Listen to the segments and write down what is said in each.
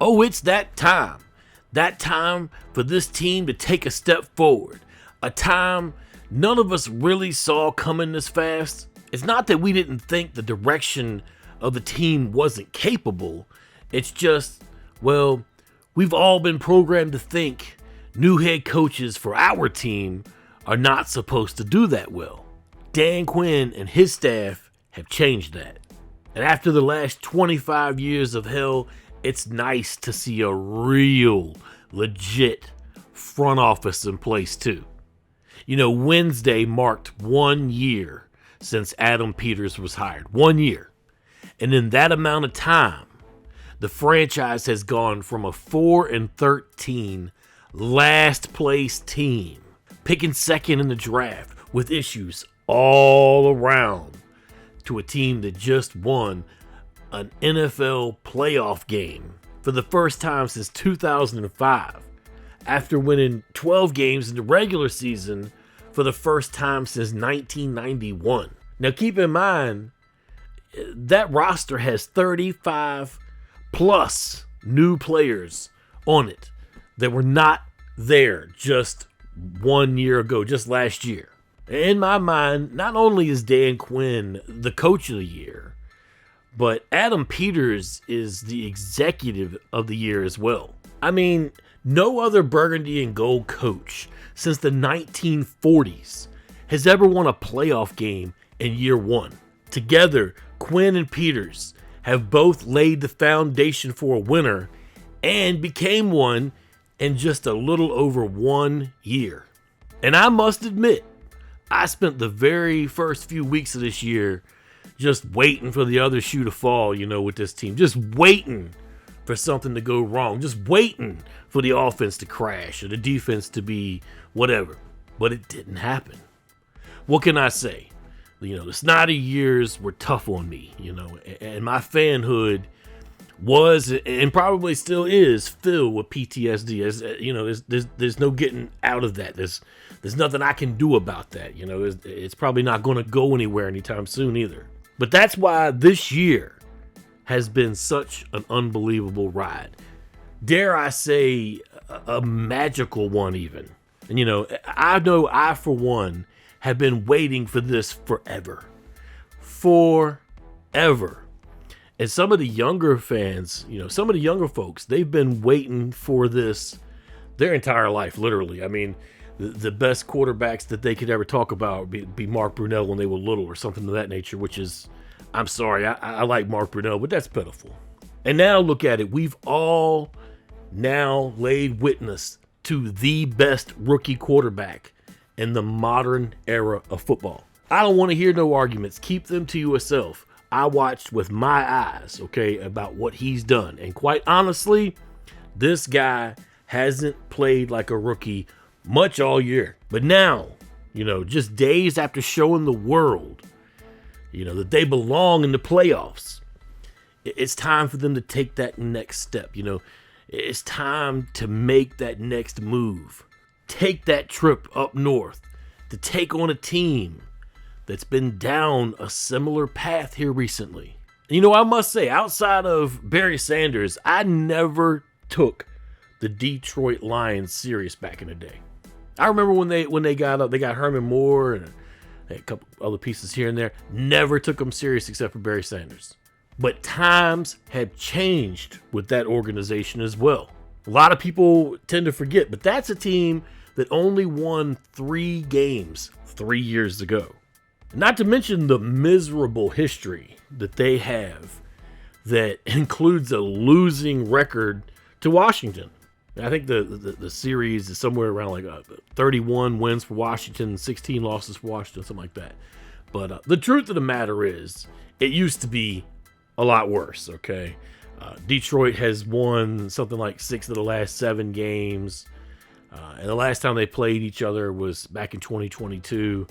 Oh, it's that time. That time for this team to take a step forward. A time none of us really saw coming this fast. It's not that we didn't think the direction of the team wasn't capable. It's just, well, we've all been programmed to think new head coaches for our team are not supposed to do that well. Dan Quinn and his staff have changed that. And after the last 25 years of hell, it's nice to see a real, legit front office in place too. You know, Wednesday marked 1 year since Adam Peters was hired. 1 year. And in that amount of time, the franchise has gone from a 4-13 last place team, picking second in the draft with issues all around, to a team that just won an NFL playoff game for the first time since 2005, after winning 12 games in the regular season for the first time since 1991. Now keep in mind, that roster has 35 plus new players on it that were not there just 1 year ago, just last year. In my mind, not only is Dan Quinn the coach of the year, but Adam Peters is the executive of the year as well. I mean, no other burgundy and gold coach since the 1940s has ever won a playoff game in year one. Together, Quinn and Peters have both laid the foundation for a winner and became one in just a little over 1 year. And I must admit, I spent the very first few weeks of this year just waiting for the other shoe to fall, you know, with this team. Just waiting for something to go wrong. Just waiting for the offense to crash or the defense to be whatever. But it didn't happen. What can I say? You know, the snotty years were tough on me, you know, and my fanhood was and probably still is filled with PTSD. As you know, there's no getting out of that. There's nothing I can do about that. You know, it's probably not going to go anywhere anytime soon either. But that's why this year has been such an unbelievable ride. Dare I say, a magical one even. And you know I for one have been waiting for this forever. Forever. And some of the younger fans, you know, some of the younger folks, they've been waiting for this their entire life, literally. I mean, the best quarterbacks that they could ever talk about would be Mark Brunell when they were little or something of that nature, which is, I'm sorry, I like Mark Brunell, but that's pitiful. And now look at it. We've all now laid witness to the best rookie quarterback in the modern era of football. I don't want to hear no arguments. Keep them to yourself. I watched with my eyes, okay, about what he's done. And quite honestly, this guy hasn't played like a rookie much all year. But now, you know, just days after showing the world, you know, that they belong in the playoffs, it's time for them to take that next step. You know, it's time to make that next move. Take that trip up north to take on a team that's been down a similar path here recently. You know, I must say, outside of Barry Sanders, I never took the Detroit Lions serious back in the day. I remember when they got Herman Moore and a couple other pieces here and there. Never took them serious except for Barry Sanders. But times have changed with that organization as well. A lot of people tend to forget, but that's a team that only won 3 games 3 years ago. Not to mention the miserable history that they have that includes a losing record to Washington. I think the series is somewhere around like 31 wins for Washington, 16 losses for Washington, something like that. But the truth of the matter is, it used to be a lot worse, okay? Detroit has won something like 6 of the last 7 games. And the last time they played each other was back in 2022.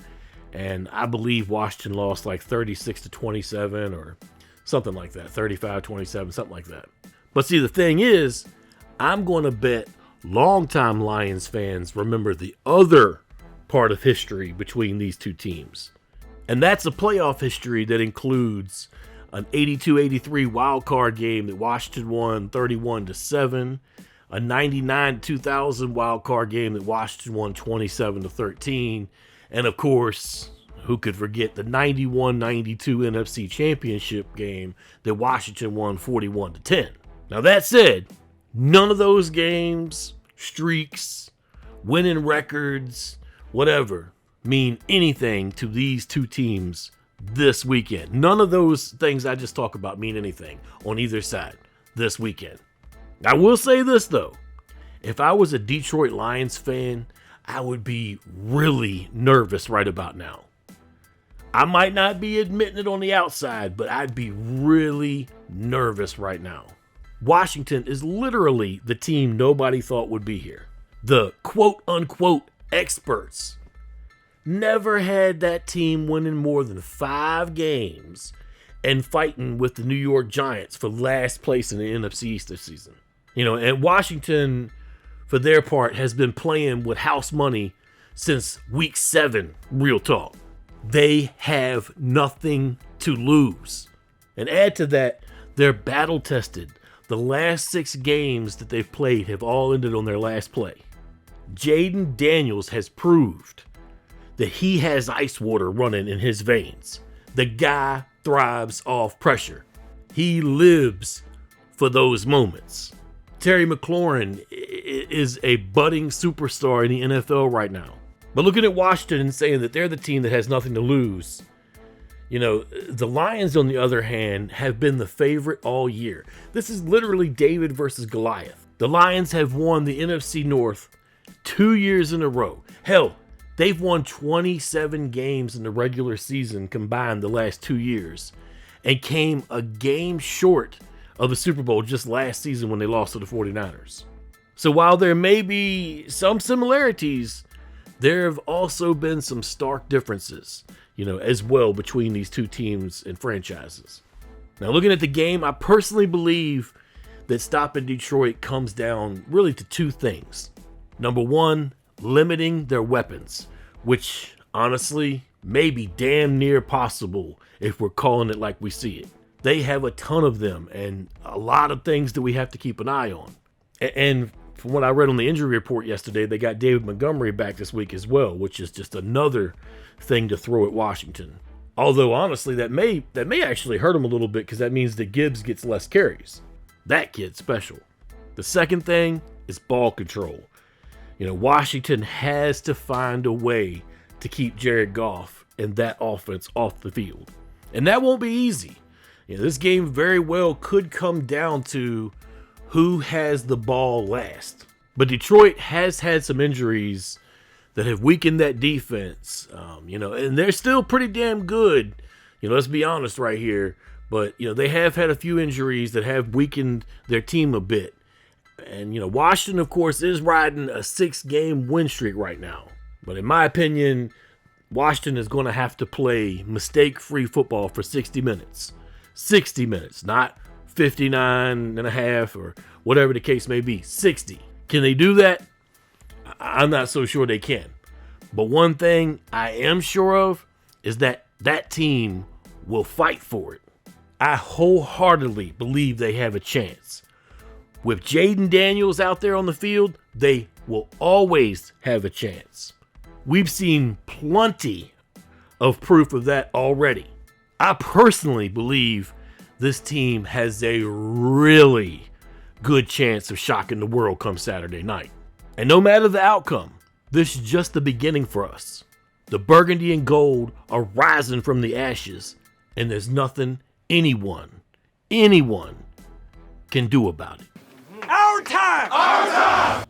And I believe Washington lost like 36-27 or something like that, 35-27, something like that. But see, the thing is, I'm going to bet longtime Lions fans remember the other part of history between these two teams. And that's a playoff history that includes an 82-83 wild card game that Washington won 31-7, a 99-2000 wild card game that Washington won 27-13, and of course, who could forget the 91-92 NFC Championship game that Washington won 41-10. Now that said, none of those games, streaks, winning records, whatever, mean anything to these two teams this weekend. None of those things I just talked about mean anything on either side this weekend. I will say this though, if I was a Detroit Lions fan, I would be really nervous right about now. I might not be admitting it on the outside, but I'd be really nervous right now. Washington is literally the team nobody thought would be here. The quote-unquote experts never had that team winning more than 5 games and fighting with the New York Giants for last place in the NFC East this season. And Washington, for their part, has been playing with house money since week 7, real talk. They have nothing to lose. And add to that, they're battle-tested. The last 6 games that they've played have all ended on their last play. Jayden Daniels has proved that he has ice water running in his veins. The guy thrives off pressure. He lives for those moments. Terry McLaurin is a budding superstar in the NFL right now. But looking at Washington and saying that they're the team that has nothing to lose, the Lions, on the other hand, have been the favorite all year. This is literally David versus Goliath. The Lions have won the NFC North 2 years in a row. Hell, they've won 27 games in the regular season combined the last 2 years and came a game short of the Super Bowl just last season when they lost to the 49ers. So while there may be some similarities, there have also been some stark differences, as well between these two teams and franchises. Now, looking at the game, I personally believe that stopping Detroit comes down really to 2 things. Number 1, limiting their weapons, which honestly may be damn near possible if we're calling it like we see it. They have a ton of them and a lot of things that we have to keep an eye on. And from what I read on the injury report yesterday, they got David Montgomery back this week as well, which is just another thing to throw at Washington. Although honestly, that may actually hurt him a little bit because that means that Gibbs gets less carries. That kid's special. The second thing is ball control. Washington has to find a way to keep Jared Goff and that offense off the field. And that won't be easy. This game very well could come down to who has the ball last. But Detroit has had some injuries that have weakened that defense, and they're still pretty damn good. Let's be honest right here. But, they have had a few injuries that have weakened their team a bit. And, Washington, of course, is riding a 6-game win streak right now. But in my opinion, Washington is going to have to play mistake-free football for 60 minutes. 60 minutes, not 59 and a half or whatever the case may be. 60. Can they do that? I'm not so sure they can. But one thing I am sure of is that that team will fight for it. I wholeheartedly believe they have a chance. With Jayden Daniels out there on the field, they will always have a chance. We've seen plenty of proof of that already. I personally believe this team has a really good chance of shocking the world come Saturday night. And no matter the outcome, this is just the beginning for us. The burgundy and gold are rising from the ashes, and there's nothing anyone can do about it. Our time! Our time!